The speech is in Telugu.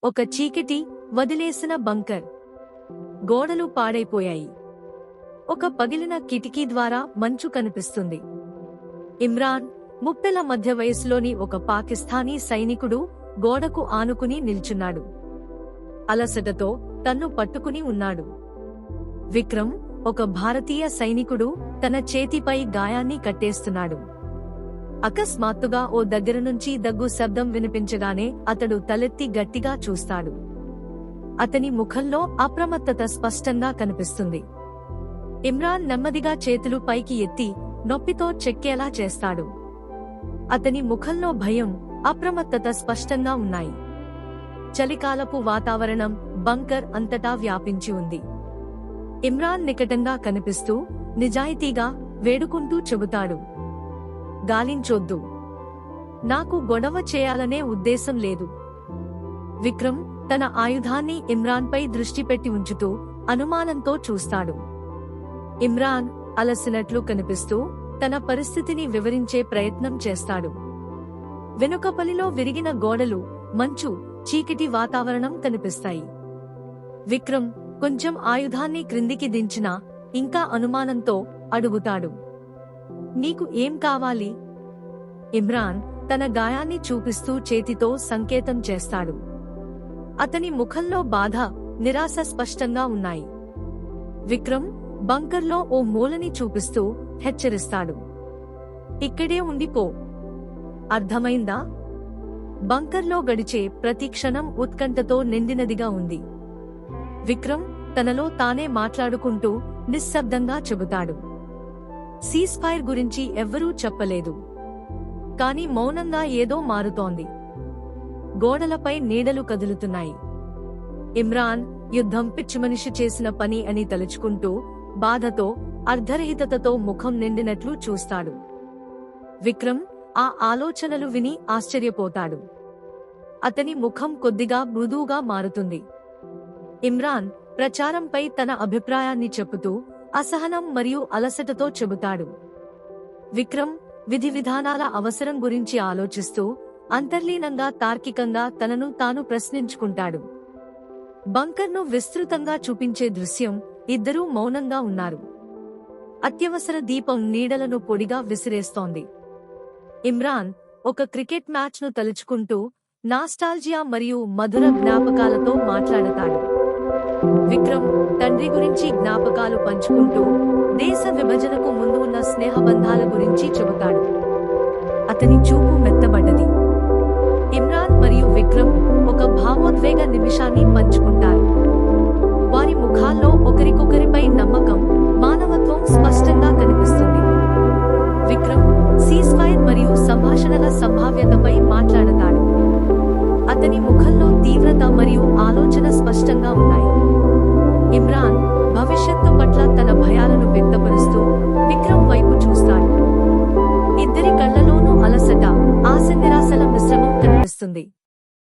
ఒక చీకటి వదిలేసిన బంకర్. గోడలు పాడైపోయాయి. ఒక పగిలిన కిటికీ ద్వారా మంచు కనిపిస్తుంది. ఇమ్రాన్, 30ల మధ్య వయసులోని ఒక పాకిస్తానీ సైనికుడు గోడకు ఆనుకుని నిల్చున్నాడు. అలసటతో తన్ను పట్టుకుని ఉన్నాడు. విక్రమ్, ఒక భారతీయ సైనికుడు, తన చేతిపై గాయాన్ని కట్టేస్తున్నాడు. అకస్మాత్తుగా ఓ దగ్గర నుంచి దగ్గు శబ్దం వినిపించగానే అతడు తలెత్తి గట్టిగా చూస్తాడు. అతని ముఖంలో అప్రమత్తత స్పష్టంగా కనిపిస్తుంది. ఇమ్రాన్ నెమ్మదిగా చేతులు పైకి ఎత్తి నొప్పితో చెక్కేలా చేస్తాడు. అతని ముఖంలో భయం, అప్రమత్తత స్పష్టంగా ఉన్నాయి. చలికాలపు వాతావరణం బంకర్ అంతటా వ్యాపించి ఉంది. ఇమ్రాన్ నికటంగా కనిపిస్తూ నిజాయితీగా వేడుకుంటూ చెబుతాడు, గాలించొద్దు. నాకు గొడవ చేయాలనే ఉద్దేశం లేదు. విక్రమ్ తన ఆయుధాన్ని ఇమ్రాన్పై దృష్టి పెట్టి ఉంచుతూ అనుమానంతో చూస్తాడు. ఇమ్రాన్ అలసినట్లు కనిపిస్తూ తన పరిస్థితిని వివరించే ప్రయత్నం చేస్తాడు. వెనుకపలిలో విరిగిన గోడలు, మంచు, చీకటి వాతావరణం కనిపిస్తాయి. విక్రమ్ కొంచెం ఆయుధాన్ని క్రిందికి దించినా ఇంకా అనుమానంతో అడుగుతాడు, నీకు ఏం కావాలి? ఇమ్రాన్ తన గాయాన్ని చూపిస్తూ చేతితో సంకేతం చేస్తాడు. అతని ముఖంలో బాధ, నిరాశ స్పష్టంగా ఉన్నాయి. విక్రమ్ బంకర్లో ఓ మూలని చూపిస్తూ హెచ్చరిస్తాడు, ఇక్కడే ఉండిపో. అర్థమైందా? బంకర్లో గడిచే ప్రతి క్షణం ఉత్కంఠతో నిండినదిగా ఉంది. విక్రమ్ తనలో తానే మాట్లాడుకుంటూ నిశ్శబ్దంగా చెబుతాడు, సీజ్ఫైర్ గురించి ఎవ్వరూ చెప్పలేదు. కాని మౌనంగా ఏదో మారుతోంది. గోడలపై నీడలు కదులుతున్నాయి. ఇమ్రాన్ యుద్ధం పిచ్చిమనిషి చేసిన పని అని తలుచుకుంటూ బాధతో, అర్ధరహితతతో ముఖం నిండినట్లు చూస్తాడు. విక్రమ్ ఆ ఆలోచనలు విని ఆశ్చర్యపోతాడు. అతని ముఖం కొద్దిగా మృదువుగా మారుతుంది. ఇమ్రాన్ ప్రచారంపై తన అభిప్రాయాన్ని చెబుతూ అసహనం మరియు అలసటతో చెబుతాడు. విక్రమ్ విధి విధానాల అవసరం గురించి ఆలోచిస్తూ అంతర్లీనంగా తార్కికంగా తనను తాను ప్రశ్నించుకుంటాడు. బంకర్ను విస్తృతంగా చూపించే దృశ్యం, ఇద్దరూ మౌనంగా ఉన్నారు. అత్యవసర దీపం నీడలను పొడిగా విసిరేస్తోంది. ఇమ్రాన్ ఒక క్రికెట్ మ్యాచ్ను తలుచుకుంటూ నాస్టాల్జియా మరియు మధుర జ్ఞాపకాలతో మాట్లాడతాడు. విక్రమ్ తండ్రి గురించి జ్ఞాపకాలు పంచుకుంటూ దేశ విభజనకు ముందు ఉన్న స్నేహబంధాల గురించి చెబుతాడు. అతని చూపు మెత్తబడ్డది. ఇమ్రాన్ మరియు విక్రమ్ ఒక భావోద్వేగ నిమిషాన్ని పంచుకుంటారు. వారి ముఖాల్లో ఒకరికొకరిపై నమ్మకం, మానవత్వం స్పష్టంగా కనిపిస్తుంది. విక్రమ్ సీజ్ఫైర్ మరియు సంభాషణల సంభావ్యతపై మాట్లాడతాడు. అతని ముఖంలో తీవ్రత మరియు ఆలోచన స్పష్టంగా ఉన్నాయి. ఇమ్రాన్ భవిష్యత్తు పట్ల తన భయాలను వ్యక్తపరుస్తూ విక్రమ్ వైపు చూస్తాడు. ఇద్దరి కళ్లలోనూ అలసట, ఆశ, నిరాశల మిశ్రమం కనిపిస్తుంది.